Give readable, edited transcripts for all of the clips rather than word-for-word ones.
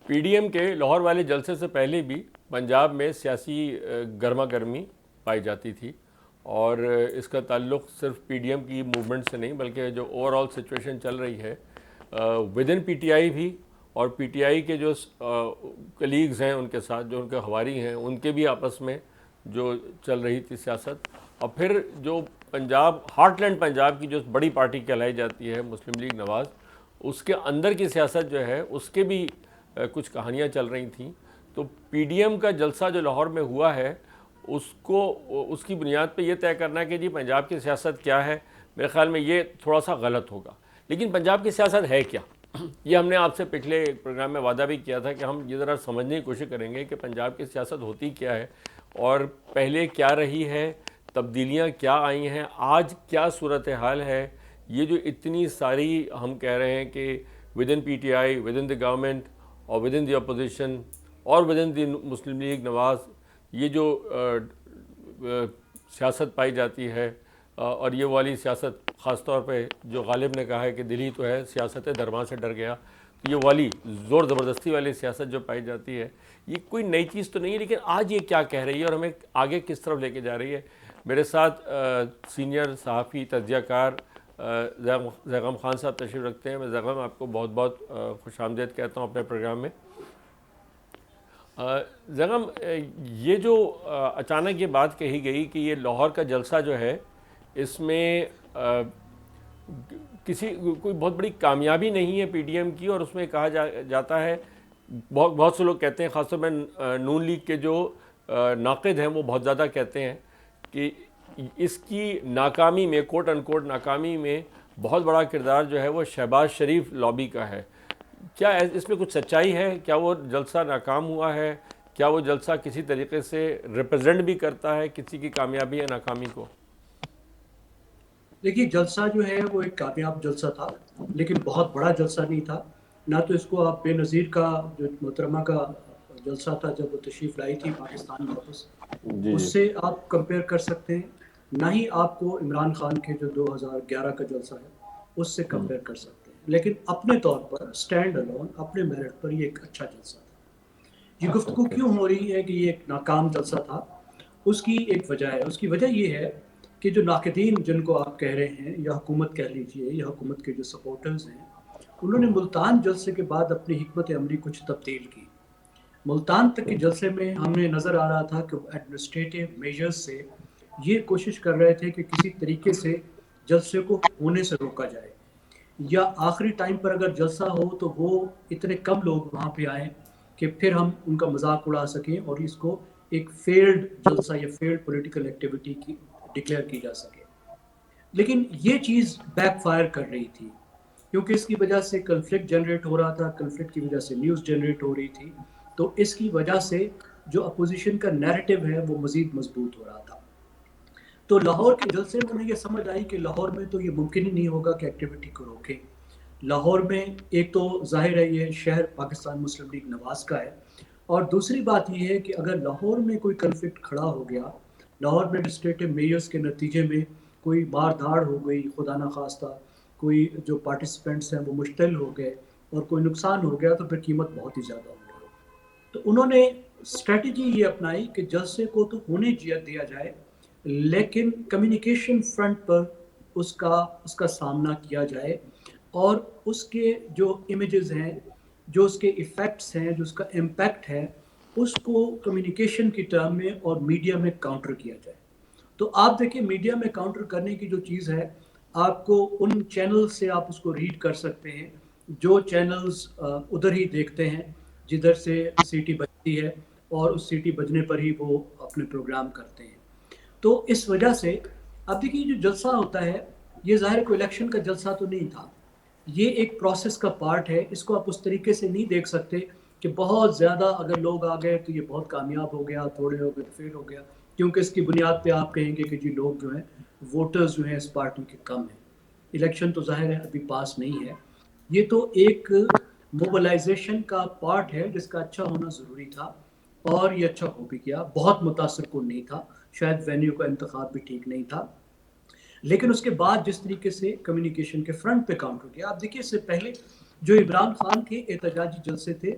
P D M کے لاہور والے جلسے سے پہلے بھی پنجاب میں سیاسی گرما گرمی پائی جاتی تھی، اور اس کا تعلق صرف پی ڈی ایم کی موومنٹ سے نہیں بلکہ جو اوور آل سچویشن چل رہی ہے ود ان پی ٹی آئی بھی، اور پی ٹی آئی کے جو کلیگز ہیں ان کے ساتھ جو ان کے ہواری ہیں ان کے بھی آپس میں جو چل رہی تھی سیاست، اور پھر جو پنجاب ہارٹ لینڈ پنجاب کی جو بڑی پارٹی کہلائی جاتی ہے مسلم لیگ نواز، اس کے اندر کی سیاست جو ہے اس کے بھی کچھ کہانیاں چل رہی تھیں۔ تو پی ڈی ایم کا جلسہ جو لاہور میں ہوا ہے اس کی بنیاد پہ یہ طے کرنا ہے کہ جی پنجاب کی سیاست کیا ہے، میرے خیال میں یہ تھوڑا سا غلط ہوگا۔ لیکن پنجاب کی سیاست ہے کیا؟ یہ ہم نے آپ سے پچھلے پروگرام میں وعدہ بھی کیا تھا کہ ہم یہ ذرا سمجھنے کی کوشش کریں گے کہ پنجاب کی سیاست ہوتی کیا ہے، اور پہلے کیا رہی ہے، تبدیلیاں کیا آئی ہیں، آج کیا صورتحال ہے۔ یہ جو اتنی ساری ہم کہہ رہے ہیں کہ within P T I, within the government, اور ود ان دی اپوزیشن، اور within the Muslim League Nawaz, یہ جو سیاست پائی جاتی ہے، اور یہ والی سیاست خاص طور پہ جو غالب نے کہا ہے کہ دلی تو ہے سیاست درما سے ڈر گیا، تو یہ والی زور زبردستی والی سیاست جو پائی جاتی ہے یہ کوئی نئی چیز تو نہیں ہے، لیکن آج یہ کیا کہہ رہی ہے اور ہمیں آگے کس طرف لے کے جا رہی ہے۔ میرے ساتھ سینئر صحافی تجزیہ کار زیغم خان صاحب تشریف رکھتے ہیں۔ میں زیغم آپ کو بہت بہت خوش آمدید کہتا ہوں اپنے پروگرام میں۔ زیغم، یہ جو اچانک یہ بات کہی گئی کہ یہ لاہور کا جلسہ جو ہے اس میں کوئی بہت بڑی کامیابی نہیں ہے پی ڈی ایم کی، اور اس میں کہا جاتا ہے، بہت سے لوگ کہتے ہیں، خاص طور پہ نون لیگ کے جو ناقد ہیں وہ بہت زیادہ کہتے ہیں کہ اس کی ناکامی میں، کوٹ ان کوٹ ناکامی میں، بہت بڑا کردار جو ہے وہ شہباز شریف لابی کا ہے۔ کیا اس میں کچھ سچائی ہے؟ کیا وہ جلسہ ناکام ہوا ہے؟ کیا وہ جلسہ کسی طریقے سے ریپرزینٹ بھی کرتا ہے کسی کی کامیابی یا ناکامی کو؟ دیکھیے، جلسہ جو ہے وہ ایک کامیاب جلسہ تھا، لیکن بہت بڑا جلسہ نہیں تھا۔ نہ تو اس کو آپ بے نظیر کا جو محترمہ کا جلسہ تھا جب وہ تشریف لائی تھی پاکستان واپس، جی جی۔ اس سے آپ کمپیئر کر سکتے ہیں، نہ ہی آپ کو عمران خان کے جو 2011 کا جلسہ ہے اس سے کمپیئر کر سکتے ہیں، لیکن اپنے طور پر سٹینڈ الون، اپنے میرٹ پر یہ ایک اچھا جلسہ تھا۔ یہ گفتگو اوکے۔ کیوں ہو رہی ہے کہ یہ ایک ناکام جلسہ تھا؟ اس کی ایک وجہ ہے۔ اس کی وجہ یہ ہے کہ جو ناقدین جن کو آپ کہہ رہے ہیں، یا حکومت کہہ لیجئے، یا حکومت کے جو سپورٹرز ہیں، انہوں نے ملتان جلسے کے بعد اپنی حکمت عملی کچھ تبدیل کی۔ ملتان تک کے جلسے میں ہم نے نظر آ رہا تھا کہ ایڈمنسٹریٹو میجرز سے یہ کوشش کر رہے تھے کہ کسی طریقے سے جلسے کو ہونے سے روکا جائے، یا آخری ٹائم پر اگر جلسہ ہو تو وہ اتنے کم لوگ وہاں پہ آئیں کہ پھر ہم ان کا مذاق اڑا سکیں اور اس کو ایک فیلڈ جلسہ یا field political activity key declare کی جا سکے۔ لیکن یہ چیز بیک فائر کر رہی تھی، کیونکہ اس کی وجہ سے کنفلکٹ جنریٹ ہو رہا تھا، کنفلکٹ کی وجہ سے نیوز جنریٹ ہو رہی تھی، تو اس کی وجہ سے جو اپوزیشن کا نیریٹو ہے وہ مزید مضبوط ہو رہا تھا۔ تو لاہور کے جلسے میں انہیں یہ سمجھ آئی کہ لاہور میں تو یہ ممکن ہی نہیں ہوگا کہ ایکٹیویٹی کو روکے۔ لاہور میں ایک تو ظاہر ہے یہ شہر پاکستان مسلم لیگ نواز کا ہے، اور دوسری بات یہ ہے کہ اگر لاہور میں کوئی کنفلکٹ کھڑا ہو گیا، لاہور میں ایڈمنسٹریٹو میئرز کے نتیجے میں کوئی مار دھاڑ ہو گئی خدا نخواستہ، کوئی جو پارٹیسپینٹس ہیں وہ مشتعل ہو گئے اور کوئی نقصان ہو گیا، تو پھر قیمت بہت ہی زیادہ ہوگی۔ تو انہوں نے اسٹریٹجی یہ اپنائی کہ جلسے کو تو ہونے دیا جائے، لیکن کمیونیکیشن فرنٹ پر اس کا سامنا کیا جائے، اور اس کے جو امیجز ہیں، جو اس کے ایفیکٹس ہیں، جو اس کا امپیکٹ ہے، اس کو کمیونیکیشن کی ٹرم میں اور میڈیا میں کاؤنٹر کیا جائے۔ تو آپ دیکھیں، میڈیا میں کاؤنٹر کرنے کی جو چیز ہے، آپ کو ان چینل سے آپ اس کو ریڈ کر سکتے ہیں جو چینلز ادھر ہی دیکھتے ہیں جدھر سے سیٹی بجتی ہے، اور اس سیٹی بجنے پر ہی وہ اپنے پروگرام کرتے ہیں۔ تو اس وجہ سے اب دیکھیے، جو جلسہ ہوتا ہے یہ ظاہر کوئی الیکشن کا جلسہ تو نہیں تھا، یہ ایک پروسیس کا پارٹ ہے۔ اس کو آپ اس طریقے سے نہیں دیکھ سکتے کہ بہت زیادہ اگر لوگ آ گئے تو یہ بہت کامیاب ہو گیا، تھوڑے ہو گئے تو فیل ہو گیا، کیونکہ اس کی بنیاد پہ آپ کہیں گے کہ جی لوگ جو ہیں، ووٹرز جو ہیں اس پارٹی کے کم ہیں۔ الیکشن تو ظاہر ہے ابھی پاس نہیں ہے، یہ تو ایک موبلائزیشن کا پارٹ ہے جس کا اچھا ہونا ضروری تھا، اور یہ اچھا ہو بھی گیا، بہت متاثر کن نہیں تھا، شاید وینیو کا انتخاب بھی ٹھیک نہیں تھا، لیکن اس کے بعد جس طریقے سے کمیونیکیشن کے فرنٹ پہ کاؤنٹر کیا۔ آپ دیکھیے، اس سے پہلے جو عمران خان کے احتجاجی جلسے تھے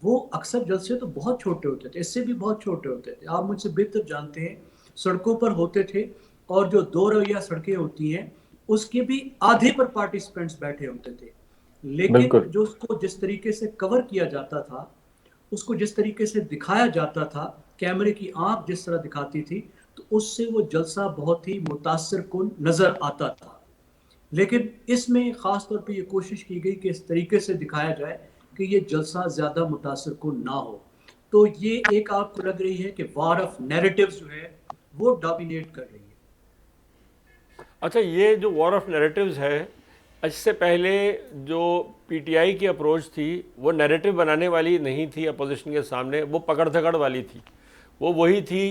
وہ اکثر جلسے تو بہت چھوٹے ہوتے تھے، اس سے بھی بہت چھوٹے ہوتے تھے، آپ مجھ سے بہتر جانتے ہیں، سڑکوں پر ہوتے تھے، اور جو دو رویہ سڑکیں ہوتی ہیں اس کے بھی آدھے پر پارٹیسپینٹس بیٹھے ہوتے تھے، لیکن بالکل جو اس کو جس طریقے سے کور کیا جاتا تھا، اس کو جس طریقے سے دکھایا جاتا تھا، کیمرے کی آنکھ جس طرح دکھاتی تھی، تو اس سے وہ جلسہ بہت ہی متاثر کن نظر آتا تھا۔ لیکن اس میں خاص طور پہ یہ کوشش کی گئی کہ اس طریقے سے دکھایا جائے کہ یہ جلسہ زیادہ متاثر کن نہ ہو، تو یہ ایک آپ کو لگ رہی ہے کہ وار آف نیریٹیوز جو ہے وہ ڈومینیٹ کر رہی ہے۔ اچھا، یہ جو وار آف نیریٹیوز ہے، اس سے پہلے جو پی ٹی آئی کی اپروچ تھی وہ نیریٹو بنانے والی نہیں تھی اپوزیشن کے سامنے، وہ پکڑ دھکڑ والی تھی، وہ وہی تھی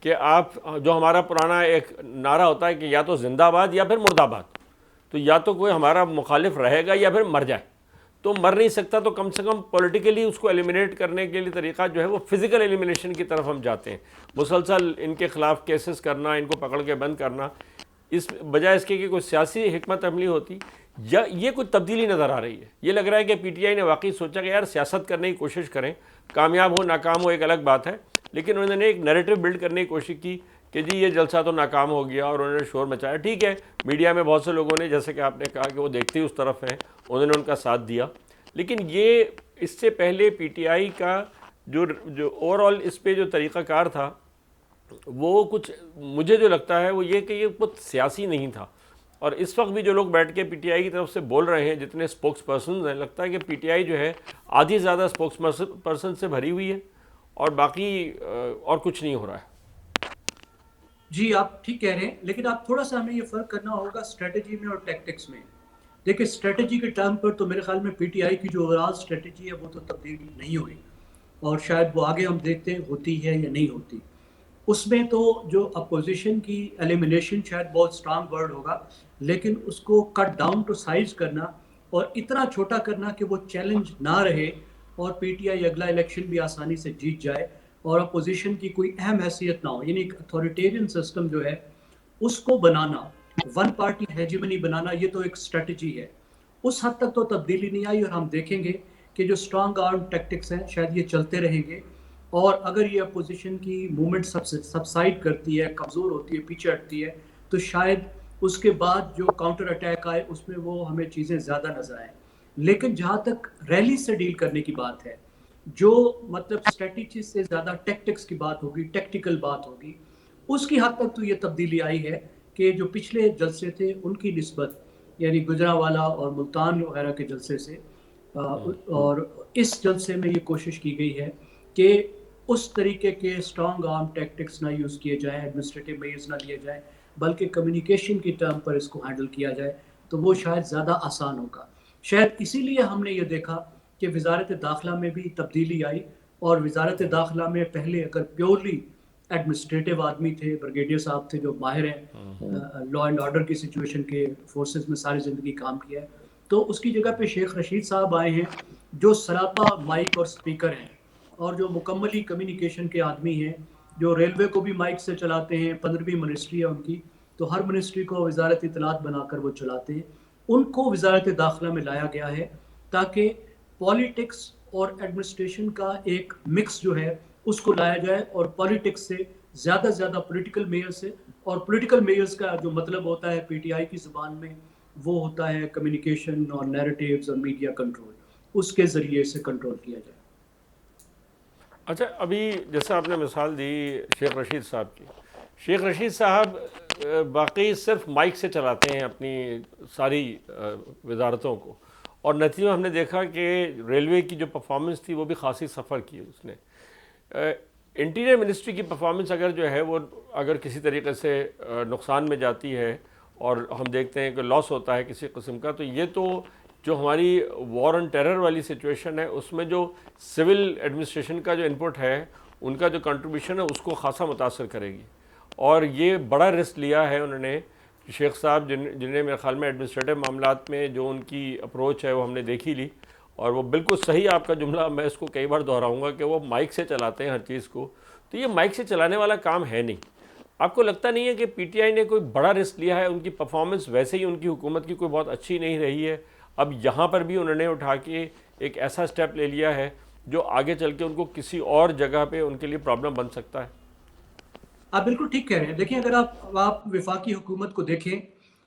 کہ آپ جو ہمارا پرانا ایک نعرہ ہوتا ہے کہ یا تو زندہ باد یا پھر مرد آباد، تو یا تو کوئی ہمارا مخالف رہے گا یا پھر مر جائے، تو مر نہیں سکتا تو کم سے کم پولیٹیکلی اس کو ایلیمینیٹ کرنے کے لیے طریقہ جو ہے وہ فزیکل ایلیمینیشن کی طرف ہم جاتے ہیں، مسلسل ان کے خلاف کیسز کرنا، ان کو پکڑ کے بند کرنا، اس بجائے اس کے کہ کوئی سیاسی حکمت عملی ہوتی، یا یہ کوئی تبدیلی نظر آ رہی ہے۔ یہ لگ رہا ہے کہ پی ٹی آئی نے واقعی سوچا کہ یار سیاست کرنے کی کوشش کریں، کامیاب ہو ناکام ہو ایک الگ بات ہے، لیکن انہوں نے ایک نیریٹو بلڈ کرنے کی کوشش کی کہ جی یہ جلسہ تو ناکام ہو گیا اور انہوں نے شور مچایا۔ ٹھیک ہے، میڈیا میں بہت سے لوگوں نے، جیسے کہ آپ نے کہا کہ وہ دیکھتے ہی اس طرف ہیں، انہوں نے ان کا ساتھ دیا، لیکن یہ اس سے پہلے پی ٹی آئی کا جو اوور آل اس پہ جو طریقہ کار تھا، وہ کچھ مجھے جو لگتا ہے وہ یہ کہ یہ بہت سیاسی نہیں تھا، اور اس وقت بھی جو لوگ بیٹھ کے پی ٹی آئی کی طرف سے بول رہے ہیں، جتنے اسپوکس پرسنز ہیں، لگتا ہے کہ پی ٹی آئی جو ہے آدھی زیادہ اسپوکس پرسن سے بھری ہوئی ہے اور باقی اور کچھ نہیں ہو رہا ہے۔ جی آپ ٹھیک کہہ رہے ہیں، لیکن آپ تھوڑا سا ہمیں یہ فرق کرنا ہوگا اسٹریٹجی میں اور ٹیکٹکس میں۔ دیکھیں اسٹریٹجی کے ٹرم پر تو میرے خیال میں پی ٹی آئی کی جو اوورآل اسٹریٹجی ہے وہ تو تبدیل نہیں ہوئی، اور شاید وہ آگے ہم دیکھتے ہیں ہوتی ہے یا نہیں ہوتی۔ اس میں تو جو اپوزیشن کی ایلیمینیشن شاید بہت اسٹرانگ ورڈ ہوگا، لیکن اس کو کٹ ڈاؤن ٹو سائز کرنا اور اتنا چھوٹا کرنا کہ وہ چیلنج نہ رہے اور پی ٹی آئی اگلا الیکشن بھی آسانی سے جیت جائے اور اپوزیشن کی کوئی اہم حیثیت نہ ہو، یعنی ایک اتھارٹیرین سسٹم جو ہے اس کو بنانا، ون پارٹی ہیجمنی بنانا، یہ تو ایک اسٹریٹجی ہے۔ اس حد تک تو تبدیلی نہیں آئی، اور ہم دیکھیں گے کہ جو اسٹرانگ آرم ٹیکٹکس ہیں شاید یہ چلتے رہیں گے، اور اگر یہ اپوزیشن کی موومنٹ سبسائڈ کرتی ہے، کمزور ہوتی ہے، پیچھے ہٹتی ہے، تو شاید اس کے بعد جو کاؤنٹر اٹیک آئے اس میں وہ ہمیں چیزیں زیادہ نظر آئیں۔ لیکن جہاں تک ریلی سے ڈیل کرنے کی بات ہے، جو مطلب اسٹریٹجی سے زیادہ ٹیکٹکس کی بات ہوگی، ٹیکٹیکل بات ہوگی، اس کی حد تک تو یہ تبدیلی آئی ہے کہ جو پچھلے جلسے تھے ان کی نسبت، یعنی گجرانوالہ اور ملتان وغیرہ کے جلسے سے، اور اس جلسے میں یہ کوشش کی گئی ہے کہ اس طریقے کے اسٹرانگ آرم ٹیکٹکس نہ یوز کیے جائیں، ایڈمنسٹریٹو میئرز نہ لیے جائیں، بلکہ کمیونیکیشن کی ٹرم پر اس کو ہینڈل کیا جائے، تو وہ شاید زیادہ آسان ہوگا۔ شاید اسی لیے ہم نے یہ دیکھا کہ وزارت داخلہ میں بھی تبدیلی آئی، اور وزارت داخلہ میں پہلے اگر پیورلی ایڈمنسٹریٹو آدمی تھے، بریگیڈیئر صاحب تھے جو ماہر ہیں لا اینڈ آرڈر کی سچویشن کے، فورسز میں ساری زندگی کام کیا ہے، تو اس کی جگہ پہ شیخ رشید صاحب آئے ہیں جو سراپا مائک اور سپیکر ہیں، اور جو مکملی کمیونیکیشن کے آدمی ہیں، جو ریلوے کو بھی مائک سے چلاتے ہیں، 15ویں منسٹری ہے ان کی، تو ہر منسٹری کو وزارت اطلاعات بنا کر وہ چلاتے ہیں۔ ان کو وزارت داخلہ میں لایا گیا ہے تاکہ پالیٹکس اور ایڈمنسٹریشن کا ایک مکس جو ہے اس کو لایا جائے، اور پالیٹکس سے زیادہ زیادہ پولیٹیکل میئر سے، اور پولیٹیکل میئرز کا جو مطلب ہوتا ہے پی ٹی آئی کی زبان میں وہ ہوتا ہے کمیونیکیشن اور نیریٹیوز اور میڈیا کنٹرول، اس کے ذریعے سے کنٹرول کیا جائے۔ اچھا، ابھی جیسے آپ نے مثال دی شیخ رشید صاحب کی، شیخ رشید صاحب باقی صرف مائک سے چلاتے ہیں اپنی ساری وزارتوں کو، اور نتیجہ ہم نے دیکھا کہ ریلوے کی جو پرفارمنس تھی وہ بھی خاصی سفر کی اس نے۔ انٹیریئر منسٹری کی پرفارمنس اگر جو ہے وہ اگر کسی طریقے سے نقصان میں جاتی ہے اور ہم دیکھتے ہیں کہ لاس ہوتا ہے کسی قسم کا، تو یہ تو جو ہماری وار آن ٹیرر والی سچویشن ہے اس میں جو سول ایڈمنسٹریشن کا جو انپٹ ہے، ان کا جو کنٹریبیوشن ہے اس کو خاصا متاثر کرے گی، اور یہ بڑا رسک لیا ہے انہوں نے شیخ صاحب، جنہیں میرے خیال میں ایڈمنسٹریٹو معاملات میں جو ان کی اپروچ ہے وہ ہم نے دیکھی لی، اور وہ بالکل صحیح آپ کا جملہ، میں اس کو کئی بار دہراؤں گا کہ وہ مائک سے چلاتے ہیں ہر چیز کو، تو یہ مائک سے چلانے والا کام ہے نہیں۔ آپ کو لگتا نہیں ہے کہ پی ٹی آئی نے کوئی بڑا رسک لیا ہے؟ ان کی پرفارمنس ویسے ہی ان کی حکومت کی کوئی بہت اچھی نہیں رہی ہے، اب یہاں پر بھی انہوں نے اٹھا کے ایک ایسا سٹیپ لے لیا ہے جو آگے چل کے ان کو کسی اور جگہ پہ ان کے لیے پرابلم بن سکتا ہے؟ آپ بالکل ٹھیک کہہ رہے ہیں. دیکھیں اگر آپ وفاقی حکومت کو دیکھیں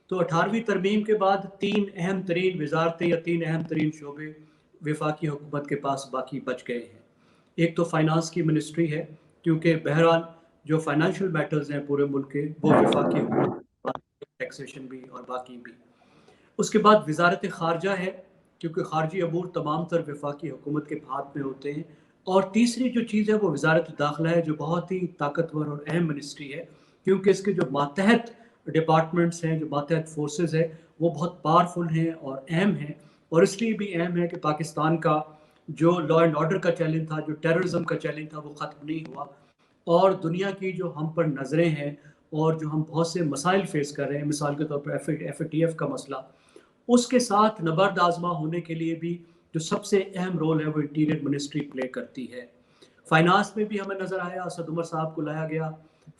تو 18ویں ترمیم کے بعد 3 اہم ترین وزارتیں یا 3 اہم ترین شعبے وفاقی حکومت کے پاس باقی بچ گئے ہیں. ایک تو فائنانس کی منسٹری ہے، کیونکہ بہرحال جو فائنینشیل میٹرز ہیں پورے ملک کے وہ وفاقی حکومت، ٹیکسیشن بھی اور باقی بھی. اس کے بعد وزارت خارجہ ہے، کیونکہ خارجی امور تمام تر وفاقی حکومت کے ہاتھ میں ہوتے ہیں. اور تیسری جو چیز ہے وہ وزارت داخلہ ہے، جو بہت ہی طاقتور اور اہم منسٹری ہے، کیونکہ اس کے جو ماتحت ڈپارٹمنٹس ہیں، جو ماتحت فورسز ہیں، وہ بہت پاورفل ہیں اور اہم ہیں. اور اس لیے بھی اہم ہے کہ پاکستان کا جو لا اینڈ آرڈر کا چیلنج تھا، جو ٹیررزم کا چیلنج تھا، وہ ختم نہیں ہوا. اور دنیا کی جو ہم پر نظریں ہیں اور جو ہم بہت سے مسائل فیس کر رہے ہیں، مثال کے طور پر ایف اے ٹی ایف کا مسئلہ، اس کے ساتھ نبرد آزما ہونے کے لیے بھی جو سب سے اہم رول ہے وہ انٹیریئر منسٹری پلے کرتی ہے. فائنانس میں بھی ہمیں نظر آیا، اسد عمر صاحب کو لایا گیا.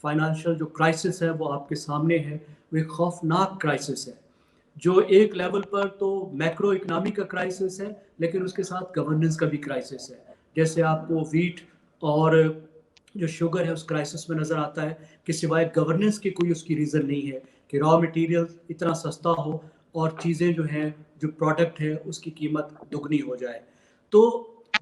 فائنانشل جو کرائسس ہے وہ آپ کے سامنے ہے، وہ ایک خوفناک کرائسس ہے، جو ایک لیول پر تو میکرو اکنامی کا کرائسس ہے، لیکن اس کے ساتھ گورننس کا بھی کرائسس ہے. جیسے آپ کو ویٹ اور جو شوگر ہے اس کرائسس میں نظر آتا ہے کہ سوائے گورننس کی کوئی اس کی ریزن نہیں ہے کہ را مٹیریل اتنا سستا ہو اور چیزیں جو ہیں، جو پروڈکٹ ہے اس کی قیمت دگنی ہو جائے. تو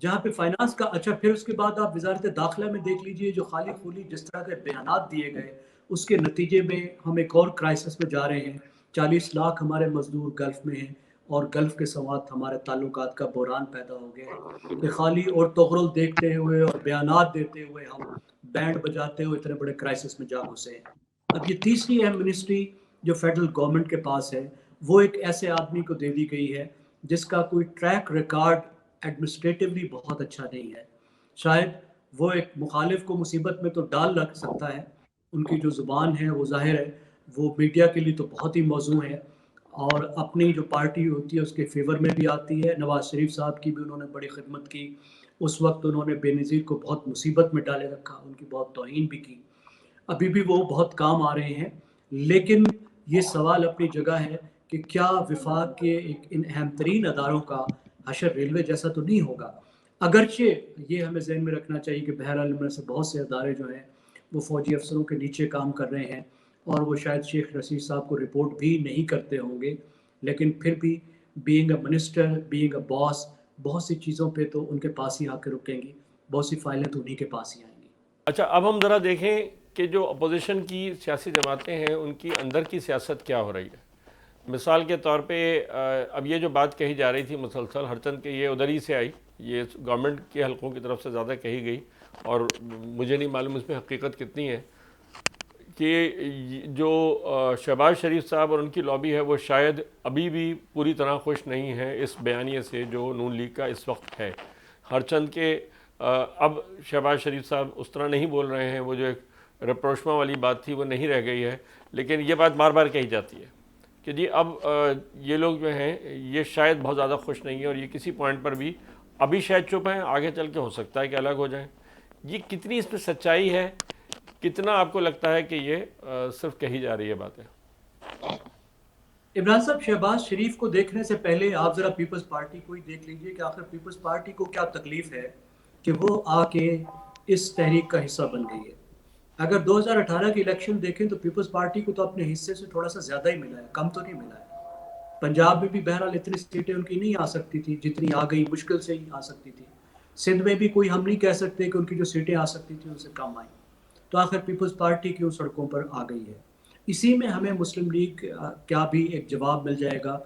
جہاں پہ فائنانس کا، اچھا پھر اس کے بعد آپ وزارت داخلہ میں دیکھ لیجئے، جو خالی خولی جس طرح کے بیانات دیے گئے اس کے نتیجے میں ہم ایک اور کرائسس میں جا رہے ہیں. 40 لاکھ ہمارے مزدور گلف میں ہیں اور گلف کے ساتھ ہمارے تعلقات کا بحران پیدا ہو گیا ہے کہ خالی اور تغرل دیکھتے ہوئے اور بیانات دیتے ہوئے ہم بینڈ بجاتے ہوئے اتنے بڑے کرائسس میں جا گھسے ہیں. اب یہ تیسری اہم منسٹری جو فیڈرل گورنمنٹ کے پاس ہے، وہ ایک ایسے آدمی کو دے دی گئی ہے جس کا کوئی ٹریک ریکارڈ ایڈمنسٹریٹولی بہت اچھا نہیں ہے. شاید وہ ایک مخالف کو مصیبت میں تو ڈال رکھ سکتا ہے، ان کی جو زبان ہے وہ ظاہر ہے وہ میڈیا کے لیے تو بہت ہی موزوں ہے اور اپنی جو پارٹی ہوتی ہے اس کے فیور میں بھی آتی ہے. نواز شریف صاحب کی بھی انہوں نے بڑی خدمت کی، اس وقت انہوں نے بے نظیر کو بہت مصیبت میں ڈالے رکھا، ان کی بہت توہین بھی کی. ابھی بھی وہ بہت کام آ رہے ہیں، لیکن یہ سوال اپنی جگہ ہے کہ کیا وفاق کے ایک ان اہم ترین اداروں کا حشر ریلوے جیسا تو نہیں ہوگا. اگرچہ یہ ہمیں ذہن میں رکھنا چاہیے کہ بہرحال میں سے بہت سے ادارے جو ہیں وہ فوجی افسروں کے نیچے کام کر رہے ہیں اور وہ شاید شیخ رشید صاحب کو رپورٹ بھی نہیں کرتے ہوں گے، لیکن پھر بھی being a minister, being a boss, بہت سی چیزوں پہ تو ان کے پاس ہی آ کے رکیں گی، بہت سی فائلیں تو انہی کے پاس ہی آئیں گی. اچھا، اب ہم ذرا دیکھیں کہ جو اپوزیشن کی سیاسی جماعتیں ہیں ان کی اندر کی سیاست کیا ہو رہی ہے. مثال کے طور پہ اب یہ جو بات کہی جا رہی تھی مسلسل، ہرچند کہ یہ ادھر ہی سے آئی، یہ گورنمنٹ کے حلقوں کی طرف سے زیادہ کہی گئی اور مجھے نہیں معلوم اس میں حقیقت کتنی ہے، کہ جو شہباز شریف صاحب اور ان کی لابی ہے وہ شاید ابھی بھی پوری طرح خوش نہیں ہے اس بیانیے سے جو نون لیگ کا اس وقت ہے. ہرچند کہ اب شہباز شریف صاحب اس طرح نہیں بول رہے ہیں، وہ جو ایک رپروشما والی بات تھی وہ نہیں رہ گئی ہے، لیکن یہ بات بار بار کہی جاتی ہے کہ جی اب یہ لوگ جو ہیں یہ شاید بہت زیادہ خوش نہیں ہیں اور یہ کسی پوائنٹ پر بھی ابھی شاید چپ ہیں، آگے چل کے ہو سکتا ہے کہ الگ ہو جائیں. یہ کتنی اس میں سچائی ہے، کتنا آپ کو لگتا ہے کہ یہ صرف کہی جا رہی ہے باتیں؟ عمران صاحب، شہباز شریف کو دیکھنے سے پہلے آپ ذرا پیپلز پارٹی کو ہی دیکھ لیجئے کہ آخر پیپلز پارٹی کو کیا تکلیف ہے کہ وہ آ کے اس تحریک کا حصہ بن گئی ہے. اگر 2018 کی الیکشن دیکھیں تو پیپلز پارٹی کو تو اپنے حصے سے تھوڑا سا زیادہ ہی ملا ہے، کم تو نہیں ملا ہے. پنجاب میں بھی بہرحال اتنی سیٹیں ان کی نہیں آ سکتی تھی جتنی آ گئی، مشکل سے ہی آ سکتی تھی. سندھ میں بھی کوئی ہم نہیں کہہ سکتے کہ ان کی جو سیٹیں آ سکتی تھیں ان سے کم آئیں. تو آخر پیپلز پارٹی کیوں سڑکوں پر آ گئی ہے. اسی میں ہمیں مسلم لیگ کیا بھی ایک جواب مل جائے گا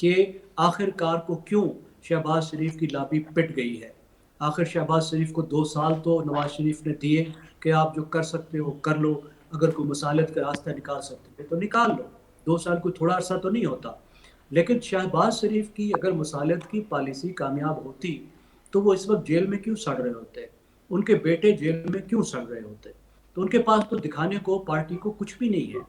کہ آخر کار کو کیوں شہباز شریف کی لابی پٹ گئی ہے. آخر شہباز شریف کو 2 سال تو نواز شریف نے دیے کہ آپ جو کر سکتے ہو کر لو، اگر کوئی مصالحت کا راستہ نکال سکتے تو نکال لو. 2 سال کوئی تھوڑا عرصہ تو نہیں ہوتا. لیکن شہباز شریف کی اگر مصالحت کی پالیسی کامیاب ہوتی تو وہ اس وقت جیل میں کیوں سڑ رہے ہوتے، ان کے بیٹے جیل میں کیوں سڑ رہے ہوتے. تو ان کے پاس تو دکھانے کو پارٹی کو کچھ بھی نہیں ہے.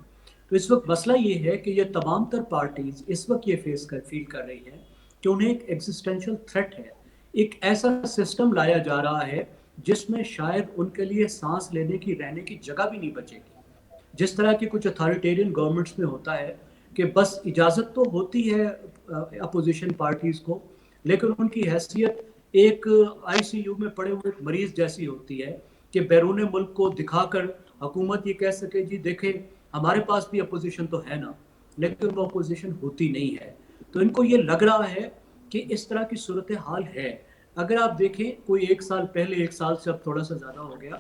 تو اس وقت مسئلہ یہ ہے کہ یہ تمام تر پارٹیز اس وقت یہ فیل کر رہی ہیں کہ انہیں ایک ایگزسٹینشل تھریٹ ہے. ایک ایسا سسٹم لایا جا رہا ہے جس میں شاید ان کے لیے سانس لینے کی، رہنے کی جگہ بھی نہیں بچے گی. جس طرح کی کچھ اتھارٹیرین گورنمنٹس میں ہوتا ہے کہ بس اجازت تو ہوتی ہے اپوزیشن پارٹیز کو، لیکن ان کی حیثیت ایک ICU میں پڑے ہوئے ایک مریض جیسی ہوتی ہے کہ بیرون ملک کو دکھا کر حکومت یہ کہہ سکے جی دیکھیں ہمارے پاس بھی اپوزیشن تو ہے نا، لیکن وہ اپوزیشن ہوتی نہیں ہے. تو ان کو یہ لگ رہا ہے کہ اس طرح کی صورتحال ہے. اگر آپ دیکھیں کوئی ایک سال پہلے، ایک سال سے اب تھوڑا سا زیادہ ہو گیا،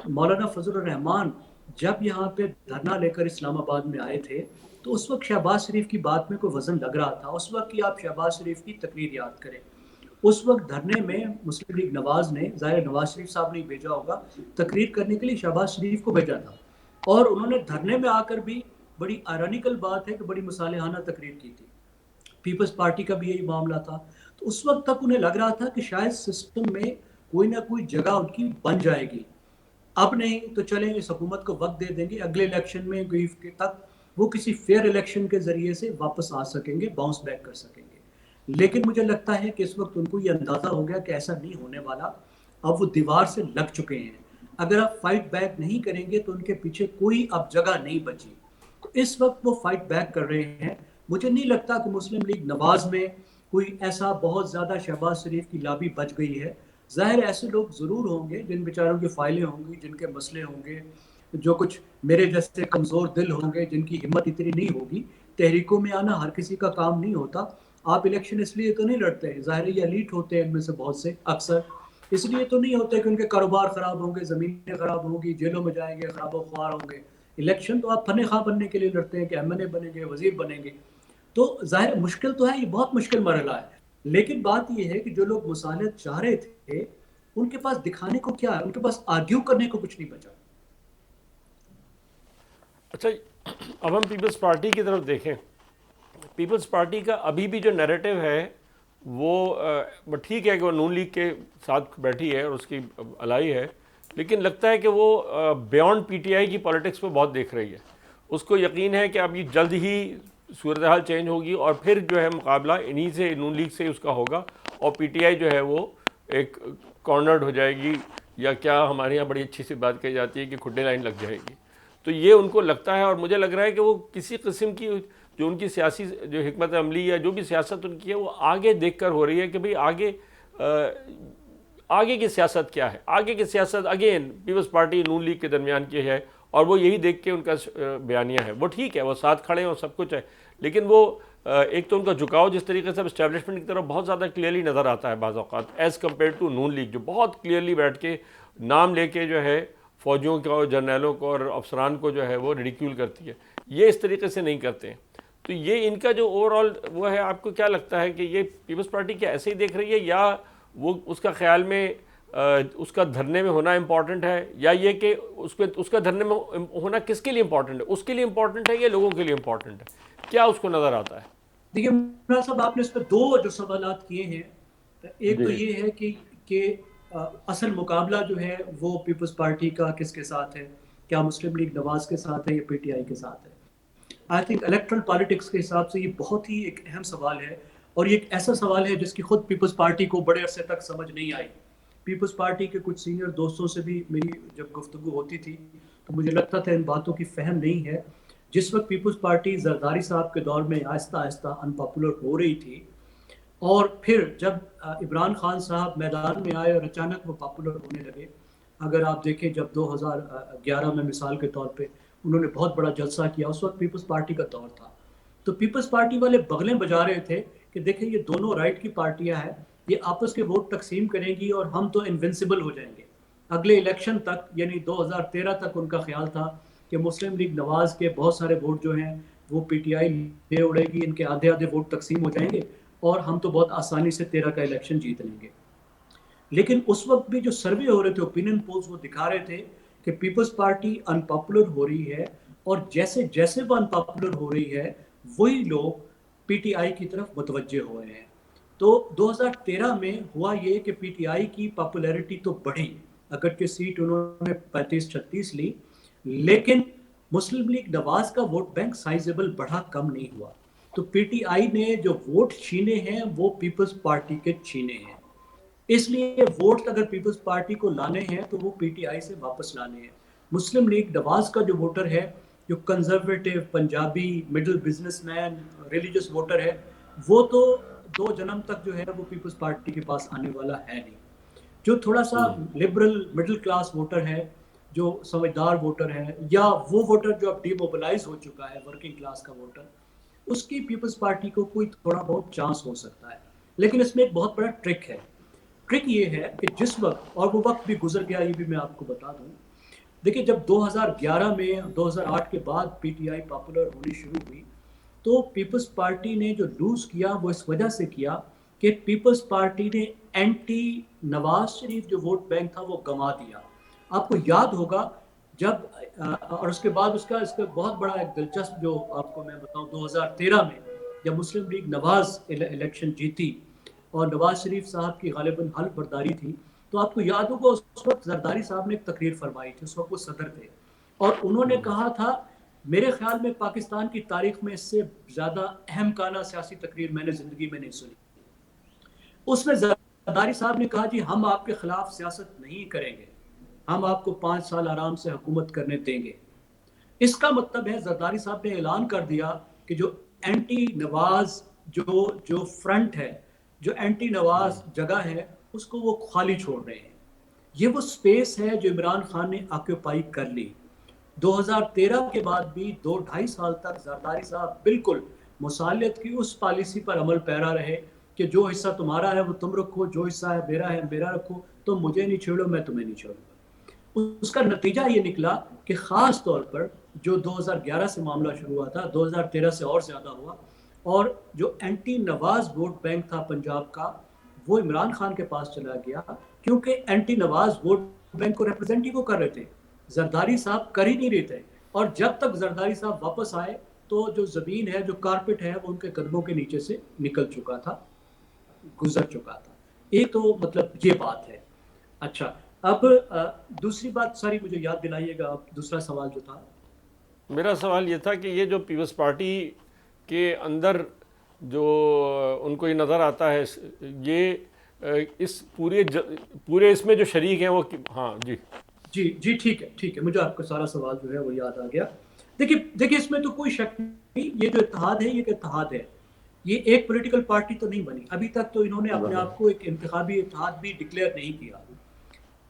مولانا فضل الرحمان جب یہاں پہ دھرنا لے کر اسلام آباد میں آئے تھے تو اس وقت شہباز شریف کی بات میں کوئی وزن لگ رہا تھا. اس وقت کی آپ شہباز شریف کی تقریر یاد کریں، اس وقت دھرنے میں مسلم لیگ نواز نے، ظاہر نواز شریف صاحب نے بھیجا ہوگا، تقریر کرنے کے لیے شہباز شریف کو بھیجا تھا، اور انہوں نے دھرنے میں آ کر بھی بڑی آئرانیکل بات ہے کہ بڑی مصالحانہ تقریر کی تھی. پیپلز پارٹی کا بھی یہی معاملہ تھا. تو اس وقت تک انہیں لگ رہا تھا کہ شاید سسٹم میں کوئی نہ کوئی جگہ ان کی بن جائے گی. اب نہیں تو چلیں اس حکومت کو وقت دے دیں گے، اگلے الیکشن میں تک وہ کسی فیئر الیکشن کے ذریعے سے واپس آ سکیں گے، باؤنس بیک کر سکیں گے. لیکن مجھے لگتا ہے کہ اس وقت ان کو یہ اندازہ ہو گیا کہ ایسا نہیں ہونے والا. اب وہ دیوار سے لگ چکے ہیں. اگر آپ فائٹ بیک نہیں کریں گے تو ان کے پیچھے کوئی اب جگہ نہیں بچی. تو اس وقت وہ فائٹ بیک کر رہے ہیں. مجھے نہیں لگتا کہ مسلم لیگ نواز میں کوئی ایسا بہت زیادہ شہباز شریف کی لابی بچ گئی ہے. ظاہر ایسے لوگ ضرور ہوں گے جن بیچاروں کی فائلیں ہوں گی، جن کے مسئلے ہوں گے، جو کچھ میرے جیسے کمزور دل ہوں گے، جن کی ہمت اتنی نہیں ہوگی. تحریکوں میں آنا ہر کسی کا کام نہیں ہوتا. آپ الیکشن اس لیے تو نہیں لڑتے ہیں، ظاہر یہ ایلیٹ ہوتے ہیں ان میں سے بہت سے، اکثر اس لیے تو نہیں ہوتے کہ ان کے کاروبار خراب ہوں گے، زمینیں خراب ہوں گی، جیلوں میں جائیں گے، خراب و خوار ہوں گے. الیکشن تو آپ فن خواہ بننے کے لیے لڑتے ہیں کہ MNA بنیں گے، وزیر بنیں گے. تو ظاہر مشکل تو ہے، یہ بہت مشکل مرحلہ ہے. لیکن بات یہ ہے کہ جو لوگ مصالحت چاہ رہے تھے ان کے پاس دکھانے کو کیا ہے، ان کے پاس آرگیو کرنے کو کچھ نہیں بچا. اچھا، اب ہم پیپلز پارٹی کی طرف دیکھیں. پیپلز پارٹی کا ابھی بھی جو نیریٹو ہے وہ ٹھیک ہے کہ وہ نون لیگ کے ساتھ بیٹھی ہے اور اس کی الائی ہے، لیکن لگتا ہے کہ وہ بیونڈ PTI کی پالیٹکس پہ بہت دیکھ رہی ہے. اس کو یقین ہے کہ اب یہ جلد ہی صورتحال چینج ہوگی اور پھر جو ہے مقابلہ انہی سے، نون لیگ سے اس کا ہوگا، اور PTI جو ہے وہ ایک کارنرڈ ہو جائے گی، یا کیا ہمارے یہاں بڑی اچھی سی بات کہی جاتی ہے کہ کھڈے لائن لگ جائے گی. تو یہ ان کو لگتا ہے، اور مجھے لگ رہا ہے کہ وہ کسی قسم کی جو ان کی سیاسی جو حکمت عملی یا جو بھی سیاست ان کی ہے وہ آگے دیکھ کر ہو رہی ہے کہ بھئی آگے کی سیاست کیا ہے. آگے کی سیاست اگین پیپلز پارٹی نون لیگ کے درمیان کی ہے، اور وہ یہی دیکھ کے ان کا بیانیہ ہے. وہ ٹھیک ہے، وہ ساتھ کھڑے ہیں اور سب کچھ ہے، لیکن وہ ایک تو ان کا جھکاؤ جس طریقے سے اسٹیبلشمنٹ کی طرف بہت زیادہ کلیئرلی نظر آتا ہے بعض اوقات، as compare to Noon league جو بہت کلیئرلی بیٹھ کے نام لے کے جو ہے فوجیوں کو، جرنیلوں کو اور افسران کو جو ہے وہ ریڈیکیول کرتی ہے. یہ اس طریقے سے نہیں کرتے ہیں. تو یہ ان کا جو اوور آل وہ ہے، آپ کو کیا لگتا ہے کہ یہ پیپلز پارٹی کیا ایسے ہی دیکھ رہی ہے، یا وہ اس کا خیال میں اس کا دھرنے میں ہونا امپورٹنٹ ہے، یا یہ کہ اس کا دھرنے میں ہونا کس کے لیے امپورٹنٹ ہے؟ اس کے لیے امپورٹنٹ ہے یا لوگوں کے لیے امپورٹنٹ ہے؟ کیا اس کو نظر آتا ہے؟ دیکھیے عمران صاحب، آپ نے اس پہ دو جو سوالات کیے ہیں، ایک تو جی یہ ہے کہ اصل مقابلہ جو ہے وہ پیپلز پارٹی کا کس کے ساتھ ہے، کیا مسلم لیگ نواز کے ساتھ ہے یا PTI کے ساتھ ہے. آئی تھنک الیکٹرل پالیٹکس کے حساب سے یہ بہت ہی ایک اہم سوال ہے، اور یہ ایک ایسا سوال ہے جس کی خود پیپلز پارٹی کو بڑے عرصے تک سمجھ نہیں آئی. پیپلز پارٹی کے کچھ سینئر دوستوں سے بھی میری جب گفتگو ہوتی تھی تو مجھے لگتا تھا ان باتوں کی فہم نہیں ہے. جس وقت پیپلز پارٹی زرداری صاحب کے دور میں آہستہ آہستہ ان پاپولر ہو رہی تھی، اور پھر جب عمران خان صاحب میدان میں آئے اور اچانک وہ پاپولر ہونے لگے. اگر آپ دیکھیں جب 2011 میں مثال کے طور پہ انہوں نے بہت بڑا جلسہ کیا، اس وقت پیپلز پارٹی کا دور تھا. تو پیپلز پارٹی والے بغلیں بجا رہے تھے کہ دیکھیں یہ دونوں رائٹ کی پارٹیاں ہیں، یہ آپس کے ووٹ تقسیم کریں گی اور ہم تو انوینسیبل ہو جائیں گے. اگلے الیکشن تک یعنی 2013 تک ان کا خیال تھا کہ مسلم لیگ نواز کے بہت سارے ووٹ جو ہیں وہ PTI لے اڑے گی، ان کے آدھے آدھے ووٹ تقسیم ہو جائیں گے اور ہم تو بہت آسانی سے 13 کا الیکشن جیت لیں گے. لیکن اس وقت بھی جو سروے ہو رہے تھے، اوپینین پولز، وہ دکھا رہے تھے کہ پیپلز پارٹی ان پاپولر ہو رہی ہے، اور جیسے جیسے وہ ان پاپولر ہو رہی ہے وہی لوگ PTI کی طرف متوجہ ہوئے ہیں. تو 2013 میں ہوا یہ کہ PTI کی پاپولیرٹی تو بڑھی، اگرچہ سیٹ انہوں نے 35-36 لی، لیکن مسلم لیگ نواز کا ووٹ بینک سائزیبل بڑھا، کم نہیں ہوا. تو PTI نے جو ووٹ چھینے ہیں وہ پیپلز پارٹی کے چھینے ہیں. اس لیے ووٹ اگر پیپلز پارٹی کو لانے ہیں تو وہ PTI سے واپس لانے ہیں. مسلم لیگ نواز کا جو ووٹر ہے، جو conservative Punjabi middle business man religious voter ہے، وہ تو دو جنم تک جو ہے وہ پیپلز پارٹی کے پاس آنے والا ہے نہیں. جو تھوڑا سا لبرل مڈل کلاس ووٹر ہے, جو سمجھدار ووٹر ہے, یا وہ ووٹر جو اب ڈی موبلائز ہو چکا ہے, ورکنگ کلاس کا ووٹر, اس کی پیپلز پارٹی کو کوئی تھوڑا بہت چانس ہو سکتا ہے. لیکن اس میں ایک بہت بڑا ٹرک ہے. ٹرک یہ ہے کہ جس وقت, اور وہ وقت بھی گزر گیا, یہ بھی میں آپ کو بتا دوں. دیکھیں جب 2011 میں 2008 کے بعد پی ٹی آئی پاپولر ہونی شروع ہوئی, تو پیپلز پارٹی نے جو لوز کیا وہ اس وجہ سے کیا کہ پیپلز پارٹی نے اینٹی نواز شریف جو ووٹ بینک تھا وہ گنوا دیا. آپ کو یاد ہوگا جب اور اس کے بعد اس کا بہت بڑا ایک دلچسپ جو آپ کو میں بتاؤں, 2013 میں جب مسلم لیگ نواز الیکشن جیتی اور نواز شریف صاحب کی غالباً حلف برداری تھی, تو آپ کو یاد ہوگا اس وقت زرداری صاحب نے ایک تقریر فرمائی تھی. اس وقت وہ صدر تھے, اور انہوں نے کہا تھا, میرے خیال میں پاکستان کی تاریخ میں اس سے زیادہ اہم کانہ سیاسی تقریر میں نے زندگی میں نہیں سنی. اس میں زرداری صاحب نے کہا جی ہم آپ کے خلاف سیاست نہیں کریں گے, ہم آپ کو 5 سال آرام سے حکومت کرنے دیں گے. اس کا مطلب ہے زرداری صاحب نے اعلان کر دیا کہ جو اینٹی نواز جو فرنٹ ہے, جو اینٹی نواز جگہ ہے, اس کو وہ خالی چھوڑ رہے ہیں. یہ وہ سپیس ہے جو عمران خان نے آکیوپائی کر لی. 2013 کے بعد بھی 2-2.5 سال تک زرداری صاحب بالکل مصالحت کی اس پالیسی پر عمل پیرا رہے کہ جو حصہ تمہارا ہے وہ تم رکھو, جو حصہ ہے میرا رکھو, تم مجھے نہیں چھیڑو میں تمہیں نہیں چھیڑوں گا. اس کا نتیجہ یہ نکلا کہ خاص طور پر جو 2011 سے معاملہ شروع ہوا تھا, 2013 سے اور زیادہ ہوا, اور جو اینٹی نواز ووٹ بینک تھا پنجاب کا, وہ عمران خان کے پاس چلا گیا, کیونکہ اینٹی نواز ووٹ بینک کو ریپرزینٹ ہی وہ کر رہے تھے, زرداری صاحب کر ہی نہیں رہے تھے. اور جب تک زرداری صاحب واپس آئے تو جو زمین ہے, جو کارپٹ ہے, وہ ان کے قدموں کے نیچے سے نکل چکا تھا, گزر چکا تھا. ایک تو مطلب یہ بات ہے. اچھا, اب دوسری بات ساری مجھے یاد دلائیے گا, آپ دوسرا سوال جو تھا. میرا سوال یہ تھا کہ یہ جو پیپلز پارٹی کے اندر جو ان کو یہ نظر آتا ہے, یہ اس پورے اس میں جو شریک ہیں وہ, ہاں جی ٹھیک ہے, مجھے آپ کا سارا سوال جو ہے وہ یاد آ گیا. دیکھیے اس میں تو کوئی شک نہیں, یہ جو اتحاد ہے یہ ایک اتحاد ہے, یہ ایک پولیٹیکل پارٹی تو نہیں بنی ابھی تک. تو انہوں نے اپنے آپ کو ایک انتخابی اتحاد بھی ڈکلیئر نہیں کیا,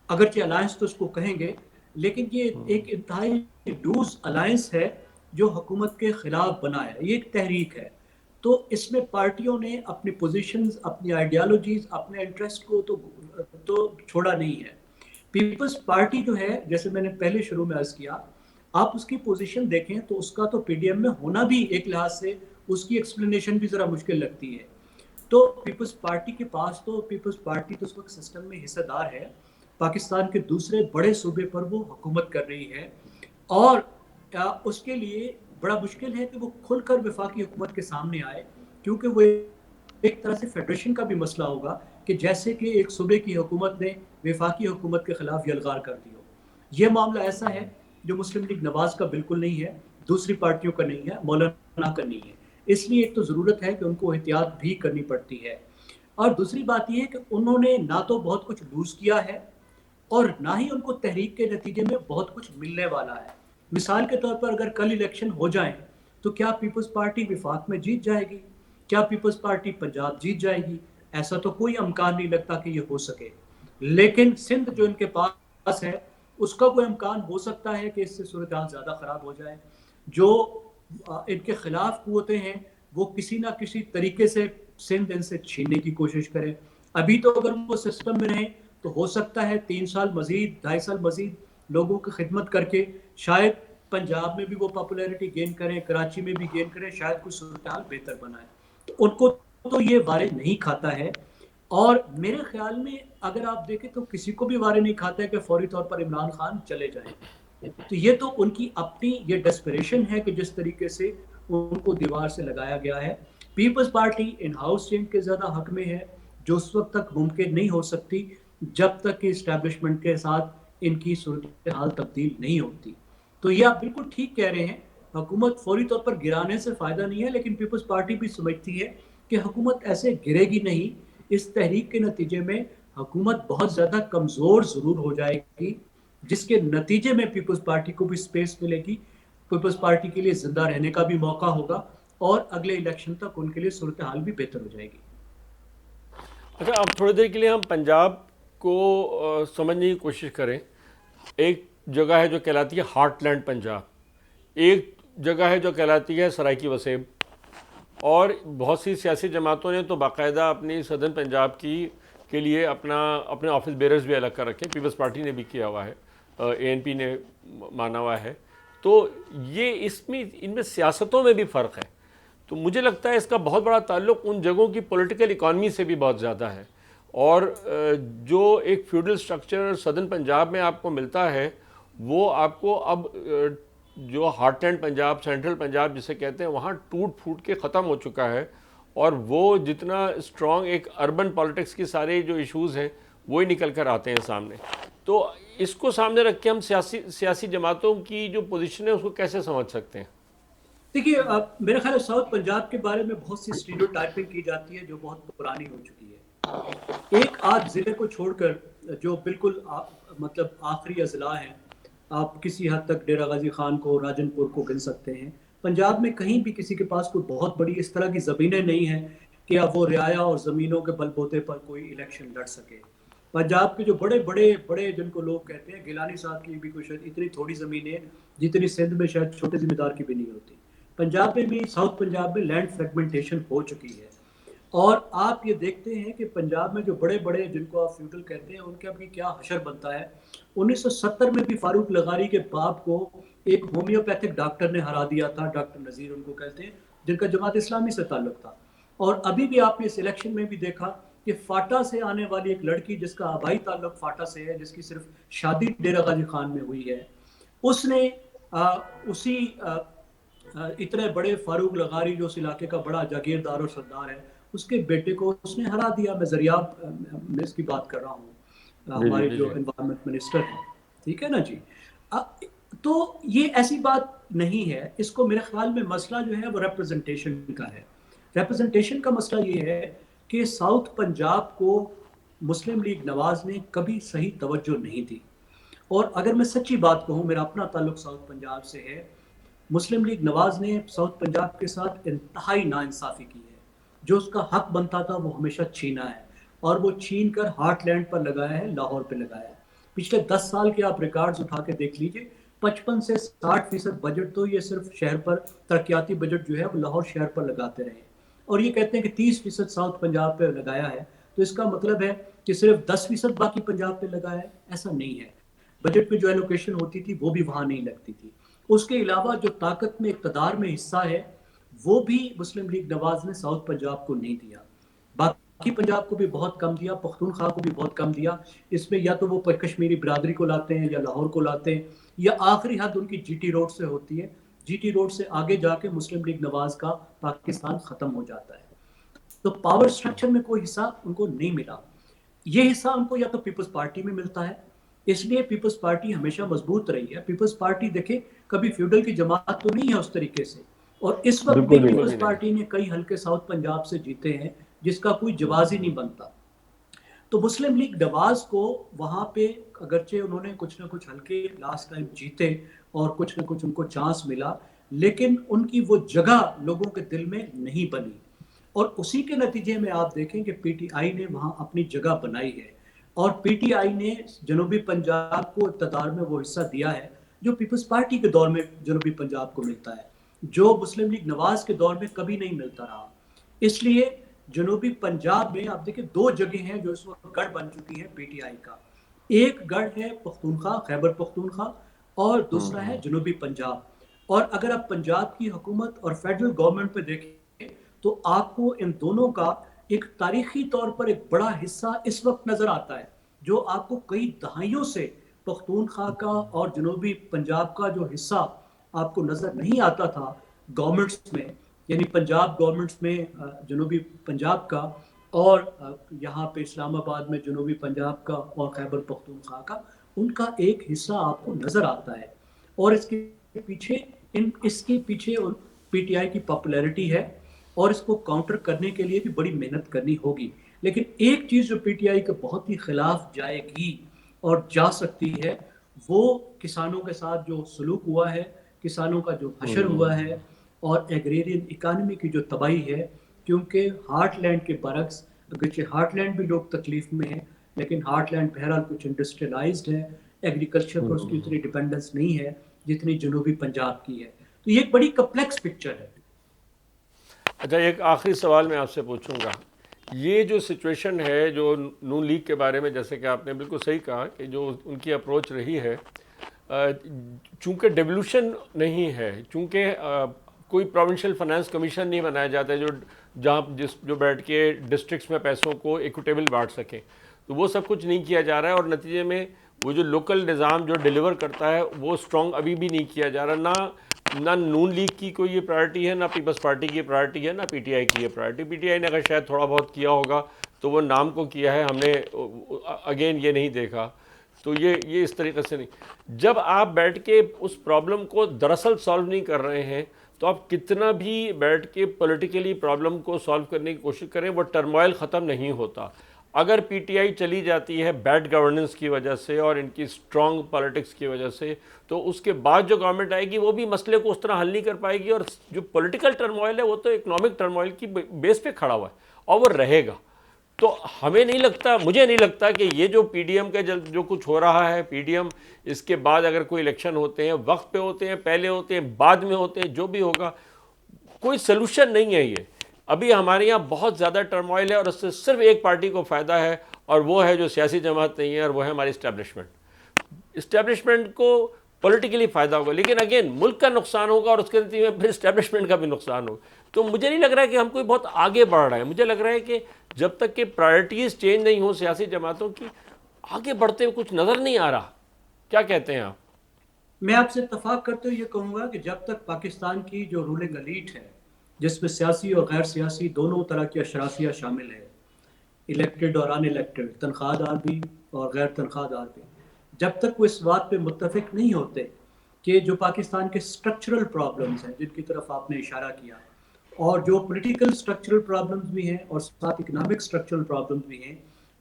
اگرچہ الائنس تو اس کو کہیں گے, لیکن یہ ایک انتہائی لوز الائنس ہے جو حکومت کے خلاف بنا ہے. یہ ایک تحریک ہے, تو اس میں پارٹیوں نے اپنی پوزیشنز, اپنی آئیڈیالوجیز, اپنے انٹرسٹ کو تو چھوڑا نہیں ہے. پیپلز پارٹی جو ہے, جیسے میں نے پہلے شروع میں عرض کیا, آپ اس کی پوزیشن دیکھیں تو اس کا تو پی ڈی ایم میں ہونا بھی ایک لحاظ سے اس کی ایکسپلینیشن بھی ذرا مشکل لگتی ہے. تو پیپلز پارٹی کے پاس تو پیپلز پارٹی تو اس وقت سسٹم میں حصہ دار ہے, پاکستان کے دوسرے بڑے صوبے پر وہ حکومت کر رہی ہے, اور اس کے لیے بڑا مشکل ہے کہ وہ کھل کر وفاقی حکومت کے سامنے آئے, کیونکہ وہ ایک طرح سے فیڈریشن کا بھی مسئلہ ہوگا کہ جیسے کہ ایک صوبے کی حکومت نے وفاقی حکومت کے خلاف یلغار کر دی ہو. یہ معاملہ ایسا ہے جو مسلم لیگ نواز کا بالکل نہیں ہے, دوسری پارٹیوں کا نہیں ہے, مولانا کا نہیں ہے. اس لیے ایک تو ضرورت ہے کہ ان کو احتیاط بھی کرنی پڑتی ہے, اور دوسری بات یہ ہے کہ انہوں نے نہ تو بہت کچھ لوز کیا ہے, اور نہ ہی ان کو تحریک کے نتیجے میں بہت کچھ ملنے والا ہے. مثال کے طور پر اگر کل الیکشن ہو جائیں تو کیا پیپلز پارٹی وفاق میں جیت جائے گی؟ کیا پیپلز پارٹی پنجاب جیت جائے گی؟ ایسا تو کوئی امکان نہیں لگتا کہ یہ ہو سکے. لیکن سندھ جو ان کے پاس ہے, اس کا کوئی امکان ہو سکتا ہے کہ اس سے صورتحال زیادہ خراب ہو جائے. جو ان کے خلاف قوتیں ہیں وہ کسی نہ کسی طریقے سے سندھ ان سے چھیننے کی کوشش کریں. ابھی تو اگر وہ سسٹم میں رہیں تو ہو سکتا ہے 3 سال مزید, 2.5 سال مزید لوگوں کی خدمت کر کے شاید پنجاب میں بھی وہ پاپولیرٹی گین کریں, کراچی میں بھی گین کریں, شاید کچھ صورتحال بہتر بنائیں. تو ان کو تو یہ وارے نہیں کھاتا ہے, اور میرے خیال میں اگر آپ دیکھیں تو کسی کو بھی وارے نہیں کھاتا ہے کہ فوری طور پر عمران خان چلے جائیں. تو یہ تو ان کی اپنی یہ ڈیسپریشن ہے کہ جس طریقے سے ان کو دیوار سے لگایا گیا ہے. Peoples Party in house change کے زیادہ حق میں ہے, جو اس وقت تک ممکن نہیں ہو سکتی جب تک کہ اسٹیبلشمنٹ کے ساتھ ان کی صورتحال تبدیل نہیں ہوتی. تو یہ آپ بالکل ٹھیک کہہ رہے ہیں, حکومت فوری طور پر گرانے سے فائدہ نہیں ہے, لیکن پیپلز پارٹی بھی سمجھتی ہے کہ حکومت ایسے گرے گی نہیں. اس تحریک کے نتیجے میں حکومت بہت زیادہ کمزور ضرور ہو جائے گی, جس کے نتیجے میں پیپلز پارٹی کو بھی سپیس ملے گی, پیپلز پارٹی کے لیے زندہ رہنے کا بھی موقع ہوگا, اور اگلے الیکشن تک ان کے لیے صورتحال بھی بہتر ہو جائے گی. اچھا، اب تھوڑی دیر کے لیے ہم پنجاب کو سمجھنے کی کوشش کریں. ایک جگہ ہے جو کہلاتی ہے ہارٹ لینڈ پنجاب، ایک جگہ ہے جو کہلاتی ہے سرائکی وسیب، اور بہت سی سیاسی جماعتوں نے تو باقاعدہ اپنی صدرن پنجاب کے لیے اپنے آفس بیررز بھی الگ کر رکھے. پیپلز پارٹی نے بھی کیا ہوا ہے، اے این پی نے مانا ہوا ہے. تو یہ ان میں سیاستوں میں بھی فرق ہے. تو مجھے لگتا ہے اس کا بہت بڑا تعلق ان جگہوں کی پولیٹیکل اکانومی سے بھی بہت زیادہ ہے. اور جو ایک فیوڈل سٹرکچر صدرن پنجاب میں آپ کو ملتا ہے، وہ آپ کو اب جو heartland Punjab, central Punjab جسے کہتے ہیں، وہاں ٹوٹ پھوٹ کے ختم ہو چکا ہے. اور وہ جتنا اسٹرانگ ایک اربن پالیٹکس کی سارے جو ایشوز ہیں وہی نکل کر آتے ہیں سامنے. تو اس کو سامنے رکھ کے ہم سیاسی جماعتوں کی جو پوزیشن ہے اس کو کیسے سمجھ سکتے ہیں؟ دیکھیے، میرا خیال ہے ساؤتھ پنجاب کے بارے میں بہت سی اسٹیریوٹائپنگ کی جاتی ہے جو بہت پرانی ہو چکی ہے. ایک آدھ ضلع کو چھوڑ کر جو بالکل مطلب آخری اضلاع ہیں، آپ کسی حد تک ڈیرہ غازی خان کو، راجن پور کو گن سکتے ہیں. پنجاب میں کہیں بھی کسی کے پاس کوئی بہت بڑی اس طرح کی زمینیں نہیں ہیں کہ اب وہ رعایا اور زمینوں کے بل بوتے پر کوئی الیکشن لڑ سکے. پنجاب کے جو بڑے بڑے بڑے جن کو لوگ کہتے ہیں، گیلانی صاحب کی بھی کوئی شاید اتنی تھوڑی زمینیں جتنی سندھ میں شاید چھوٹے ذمہ دار کی بھی نہیں ہوتی. پنجاب میں بھی، ساؤتھ پنجاب میں لینڈ فریگمنٹیشن ہو چکی ہے. اور آپ یہ دیکھتے ہیں کہ پنجاب میں جو بڑے بڑے جن کو آپ فیوڈل کہتے ہیں، ان کا بھی کیا حشر بنتا ہے. 1970 میں بھی فاروق لغاری کے باپ کو ایک ہومیوپیتھک ڈاکٹر نے ہرا دیا تھا، ڈاکٹر نذیر ان کو کہتے ہیں، جن کا جماعت اسلامی سے تعلق تھا. اور ابھی بھی آپ نے اس الیکشن میں بھی دیکھا کہ فاٹا سے آنے والی ایک لڑکی جس کا آبائی تعلق فاٹا سے ہے، جس کی صرف شادی ڈیرہ غازی خان میں ہوئی ہے، اس نے اسی اتنے بڑے فاروق لغاری جو اس علاقے کا بڑا جاگیردار اور سردار ہے، اس کے بیٹے کو اس نے ہرا دیا. میں زریاب میں اس کی بات کر رہا ہوں، جی جی ہمارے جی جو جی. انوائرمنٹ منسٹر ہیں. ٹھیک ہے نا جی. تو یہ ایسی بات نہیں ہے. اس کو میرے خیال میں مسئلہ جو ہے وہ ریپرزنٹیشن کا ہے. ریپرزنٹیشن کا مسئلہ یہ ہے کہ ساؤتھ پنجاب کو مسلم لیگ نواز نے کبھی صحیح توجہ نہیں دی. اور اگر میں سچی بات کہوں، میرا اپنا تعلق ساؤتھ پنجاب سے ہے، مسلم لیگ نواز نے ساؤتھ پنجاب کے ساتھ انتہائی ناانصافی کی ہے. جو اس کا حق بنتا تھا وہ ہمیشہ چھینا ہے، اور وہ چھین کر ہارٹ لینڈ پر لگایا ہے، لاہور پہ لگایا ہے. پچھلے 10 سال کے آپ ریکارڈز اٹھا کے دیکھ لیجئے، 55 سے 60% بجٹ تو یہ صرف شہر پر، ترقیاتی بجٹ جو ہے وہ لاہور شہر پر لگاتے رہے. اور یہ کہتے ہیں کہ 30% ساؤتھ پنجاب پہ لگایا ہے. تو اس کا مطلب ہے کہ صرف 10% باقی پنجاب پہ لگایا ہے. ایسا نہیں ہے. بجٹ میں جو ایلوکیشن ہوتی تھی وہ بھی وہاں نہیں لگتی تھی. اس کے علاوہ جو طاقت میں، اقتدار میں حصہ ہے، وہ بھی مسلم لیگ نواز نے ساؤتھ پنجاب کو نہیں دیا. باقی پنجاب کو بھی بہت کم دیا، پختونخوا کو بھی بہت کم دیا. اس میں یا تو وہ کشمیری برادری کو لاتے ہیں یا لاہور کو لاتے ہیں، یا آخری حد ان کی جی ٹی روڈ سے ہوتی ہے. جی ٹی روڈ سے آگے جا کے مسلم لیگ نواز کا پاکستان ختم ہو جاتا ہے. تو پاور سٹرکچر میں کوئی حصہ ان کو نہیں ملا. یہ حصہ ان کو یا تو پیپلز پارٹی میں ملتا ہے. اس لیے پیپلز پارٹی ہمیشہ مضبوط رہی ہے. پیپلز پارٹی دیکھیں کبھی فیوڈل کی جماعت تو نہیں ہے اس طریقے سے. اور اس وقت بھی بالکل بھی پیپلز نہیں. پارٹی نے کئی حلقے ساؤتھ پنجاب سے جیتے ہیں جس کا کوئی جواز ہی نہیں بنتا. تو مسلم لیگ نواز کو وہاں پہ اگرچہ انہوں نے کچھ نہ کچھ حلقے لاسٹ ٹائم جیتے اور کچھ نہ کچھ ان کو چانس ملا، لیکن ان کی وہ جگہ لوگوں کے دل میں نہیں بنی. اور اسی کے نتیجے میں آپ دیکھیں کہ پی ٹی آئی نے وہاں اپنی جگہ بنائی ہے. اور پی ٹی آئی نے جنوبی پنجاب کو اقتدار میں وہ حصہ دیا ہے جو پیپلز پارٹی کے دور میں جنوبی پنجاب کو ملتا ہے، جو مسلم لیگ نواز کے دور میں کبھی نہیں ملتا رہا. اس لیے جنوبی پنجاب میں آپ دیکھیں 2 جگہیں ہیں جو اس وقت گڑھ بن چکی ہیں پی ٹی آئی کا. ایک گڑھ ہے پختونخوا، خیبر پختونخوا، اور دوسرا ہے جنوبی پنجاب. اور اگر آپ پنجاب کی حکومت اور فیڈرل گورنمنٹ پہ دیکھیں تو آپ کو ان دونوں کا ایک تاریخی طور پر ایک بڑا حصہ اس وقت نظر آتا ہے، جو آپ کو کئی دہائیوں سے پختونخوا کا اور جنوبی پنجاب کا جو حصہ آپ کو نظر نہیں آتا تھا گورنمنٹس میں، یعنی پنجاب گورنمنٹس میں جنوبی پنجاب کا، اور یہاں پہ اسلام آباد میں جنوبی پنجاب کا اور خیبر پختونخوا کا، ان کا ایک حصہ آپ کو نظر آتا ہے. اور اس کے پیچھے پی ٹی آئی کی پاپولیرٹی ہے، اور اس کو کاؤنٹر کرنے کے لیے بھی بڑی محنت کرنی ہوگی. لیکن ایک چیز جو پی ٹی آئی کے بہت ہی خلاف جائے گی اور جا سکتی ہے، وہ کسانوں کے ساتھ جو سلوک ہوا ہے، کسانوں کا جو حشر ہوا ہے، اور ایگریرین اکانومی کی جو تباہی ہے. کیونکہ ہارٹ لینڈ کے برعکس اگرچہ ہارٹ لینڈ بھی لوگ تکلیف میں ہیں، لیکن ہارٹ لینڈ بہرحال کچھ انڈسٹریلائزڈ ہے، ایگریکلچر پر اس کی اتنی ڈیپینڈنس نہیں ہے جتنی جنوبی پنجاب کی ہے. تو یہ ایک بڑی کمپلیکس پکچر ہے. اچھا، ایک آخری سوال میں آپ سے پوچھوں گا. یہ جو سچویشن ہے جو نون لیگ کے بارے میں، جیسے کہ آپ نے بالکل صحیح کہا کہ جو ان کی اپروچ رہی ہے، چونکہ ڈیولوشن نہیں ہے، چونکہ کوئی پروونشل فائنانس کمیشن نہیں بنایا جاتا ہے جو بیٹھ کے ڈسٹرکٹس میں پیسوں کو ایکوٹیبل بانٹ سکیں، تو وہ سب کچھ نہیں کیا جا رہا ہے، اور نتیجے میں وہ جو لوکل نظام جو ڈیلیور کرتا ہے وہ اسٹرانگ ابھی بھی نہیں کیا جا رہا. نہ نون لیگ کی کوئی یہ پرائرٹی ہے، نہ پیپلز پارٹی کی پرائرٹی ہے، نہ پی ٹی آئی کی یہ پرائرٹی. پی ٹی آئی نے اگر شاید تھوڑا بہت کیا ہوگا تو وہ نام کو کیا ہے، ہم نے اگین یہ نہیں دیکھا. تو یہ اس طریقے سے نہیں. جب آپ بیٹھ کے اس پرابلم کو دراصل سالو نہیں کر رہے ہیں تو آپ کتنا بھی بیٹھ کے پولیٹیکلی پرابلم کو سالو کرنے کی کوشش کریں، وہ ٹرموائل ختم نہیں ہوتا. اگر پی ٹی آئی چلی جاتی ہے بیڈ گورننس کی وجہ سے اور ان کی اسٹرانگ پالیٹکس کی وجہ سے، تو اس کے بعد جو گورنمنٹ آئے گی وہ بھی مسئلے کو اس طرح حل نہیں کر پائے گی، اور جو پولیٹیکل ٹرموائل ہے وہ تو اکنامک ٹرموائل کی بیس پہ کھڑا ہوا ہے اور وہ رہے گا. تو مجھے نہیں لگتا کہ یہ جو پی ڈی ایم کا جو کچھ ہو رہا ہے، پی ڈی ایم اس کے بعد اگر کوئی الیکشن ہوتے ہیں، وقت پہ ہوتے ہیں، پہلے ہوتے ہیں، بعد میں ہوتے ہیں، جو بھی ہوگا، کوئی سلوشن نہیں ہے یہ. ابھی ہمارے یہاں بہت زیادہ ٹرموائل ہے اور اس سے صرف ایک پارٹی کو فائدہ ہے، اور وہ ہے جو سیاسی جماعت نہیں ہے، اور وہ ہے ہماری اسٹیبلشمنٹ کو پولیٹیکلی فائدہ ہوگا، لیکن اگین ملک کا نقصان ہوگا اور اس کے نتیجے میں پھر اسٹیبلشمنٹ کا بھی نقصان ہوگا. تو مجھے نہیں لگ رہا ہے کہ ہم کوئی بہت آگے بڑھ رہے ہیں. مجھے لگ رہا ہے کہ جب تک کہ پرائرٹیز چینج نہیں ہوں سیاسی جماعتوں کی، آگے بڑھتے ہوئے کچھ نظر نہیں آ رہا. کیا کہتے ہیں آپ؟ میں آپ سے اتفاق کرتے ہوئے یہ کہوں گا کہ جب تک پاکستان کی جو رولنگ ایلیٹ ہے، جس میں سیاسی اور غیر سیاسی دونوں طرح کی اشرافیہ شامل ہے، الیکٹڈ اور ان الیکٹڈ، تنخواہ دار بھی اور غیر تنخواہ دار بھی، جب تک وہ اس بات پہ متفق نہیں ہوتے کہ جو پاکستان کے سٹرکچرل پرابلمز ہیں جن کی طرف آپ نے اشارہ کیا، اور جو پولیٹیکل سٹرکچرل پرابلمز بھی ہیں اور ساتھ اکنامک سٹرکچرل پرابلمز بھی ہیں،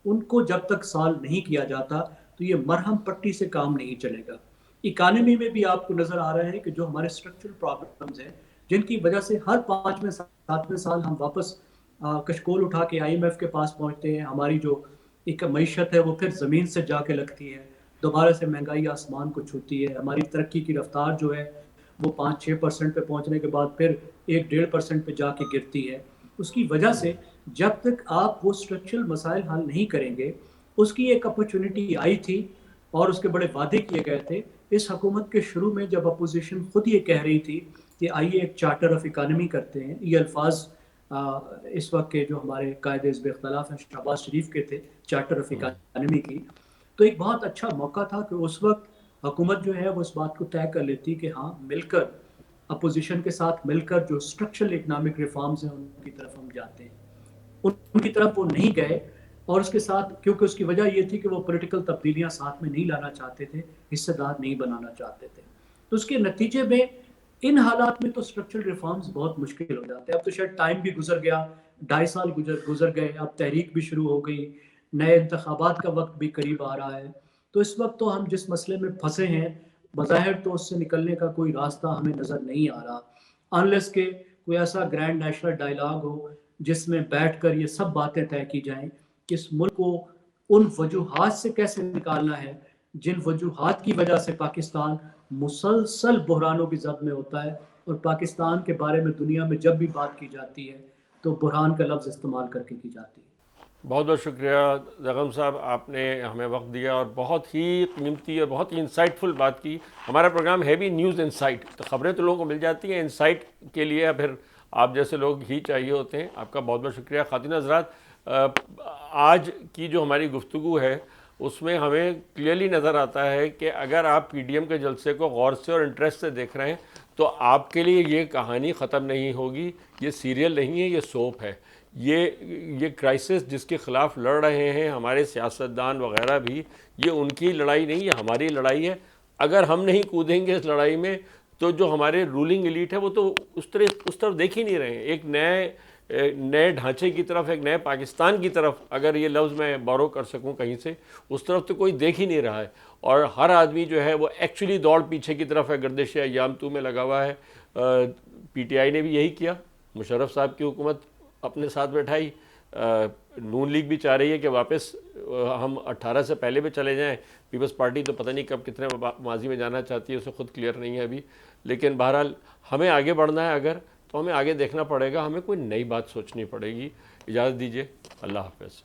ان کو جب تک سالو نہیں کیا جاتا تو یہ مرہم پٹی سے کام نہیں چلے گا. اکانومی میں بھی آپ کو نظر آ رہا ہے کہ جو ہمارے سٹرکچرل پرابلمز ہیں، جن کی وجہ سے ہر 5ویں 7ویں سال ہم واپس کشکول اٹھا کے آئی ایم ایف کے پاس پہنچتے ہیں، ہماری جو ایک معیشت ہے وہ پھر زمین سے جا کے لگتی ہے، دوبارہ سے مہنگائی آسمان کو چھوتی ہے، ہماری ترقی کی رفتار جو ہے وہ 5-6% پہ پہنچنے کے بعد پھر 1-1.5% پہ جا کے گرتی ہے. اس کی وجہ سے جب تک آپ وہ سٹرکچرل مسائل حل نہیں کریں گے، اس کی ایک اپرچونٹی آئی تھی اور اس کے بڑے وعدے کیے گئے تھے اس حکومت کے شروع میں، جب اپوزیشن خود یہ کہہ رہی تھی کہ آئیے ایک چارٹر آف اکانومی کرتے ہیں. یہ الفاظ اس وقت کے جو ہمارے قائد حزب اختلاف ہیں شہباز شریف کے تھے، چارٹر آف اکانومی کی. تو ایک بہت اچھا موقع تھا کہ اس وقت حکومت جو ہے وہ اس بات کو طے کر لیتی کہ ہاں مل کر، اپوزیشن کے ساتھ مل کر جو سٹرکچرل اکنامک ریفارمز ہیں ان کی طرف ہم جاتے ہیں. ان کی طرف وہ نہیں گئے، اور اس کے ساتھ کیونکہ اس کی وجہ یہ تھی کہ وہ پولیٹیکل تبدیلیاں ساتھ میں نہیں لانا چاہتے تھے، حصے دار نہیں بنانا چاہتے تھے. تو اس کے نتیجے میں ان حالات میں تو سٹرکچرل ریفارمز بہت مشکل ہو جاتے ہیں. اب تو شاید ٹائم بھی گزر گیا، 2.5 سال گزر گئے، اب تحریک بھی شروع ہو گئی، نئے انتخابات کا وقت بھی قریب آ رہا ہے. تو اس وقت تو ہم جس مسئلے میں پھنسے ہیں، بظاہر تو اس سے نکلنے کا کوئی راستہ ہمیں نظر نہیں آ رہا، انلیس کہ کوئی ایسا گرینڈ نیشنل ڈائلاگ ہو جس میں بیٹھ کر یہ سب باتیں طے کی جائیں کہ اس ملک کو ان وجوہات سے کیسے نکالنا ہے جن وجوہات کی وجہ سے پاکستان مسلسل بحرانوں کی زد میں ہوتا ہے. اور پاکستان کے بارے میں دنیا میں جب بھی بات کی جاتی ہے تو بحران کا لفظ استعمال کر کے کی جاتی ہے. بہت بہت شکریہ زغم صاحب، آپ نے ہمیں وقت دیا اور بہت ہی قیمتی اور بہت ہی انسائٹ فل بات کی. ہمارا پروگرام ہے بھی نیوز انسائٹ، تو خبریں تو لوگوں کو مل جاتی ہیں، انسائٹ کے لیے پھر آپ جیسے لوگ ہی چاہیے ہوتے ہیں. آپ کا بہت بہت شکریہ. خواتین حضرات، آج کی جو ہماری گفتگو ہے اس میں ہمیں کلیئرلی نظر آتا ہے کہ اگر آپ پی ڈی ایم کے جلسے کو غور سے اور انٹرسٹ سے دیکھ رہے ہیں تو آپ کے لیے یہ کہانی ختم نہیں ہوگی. یہ سیریل نہیں ہے، یہ سوپ ہے. یہ کرائسس جس کے خلاف لڑ رہے ہیں ہمارے سیاستدان وغیرہ بھی، یہ ان کی لڑائی نہیں، یہ ہماری لڑائی ہے. اگر ہم نہیں کودیں گے اس لڑائی میں تو جو ہمارے رولنگ ایلیٹ ہے وہ تو اس طرف دیکھ ہی نہیں رہے ہیں. ایک نئے ڈھانچے کی طرف، ایک نئے پاکستان کی طرف، اگر یہ لفظ میں بورو کر سکوں کہیں سے، اس طرف تو کوئی دیکھ ہی نہیں رہا ہے. اور ہر آدمی جو ہے وہ ایکچولی دوڑ پیچھے کی طرف ہے، گردش ایام تو میں لگا ہوا ہے. پی ٹی آئی نے بھی یہی کیا، مشرف صاحب کی حکومت اپنے ساتھ بیٹھائی، نون لیگ بھی چاہ رہی ہے کہ واپس ہم 18 سے پہلے بھی چلے جائیں. پیپلز پارٹی تو پتہ نہیں کب کتنے ماضی میں جانا چاہتی ہے، اسے خود کلیئر نہیں ہے ابھی. لیکن بہرحال ہمیں آگے بڑھنا ہے اگر، تو ہمیں آگے دیکھنا پڑے گا، ہمیں کوئی نئی بات سوچنی پڑے گی. اجازت دیجیے، اللہ حافظ.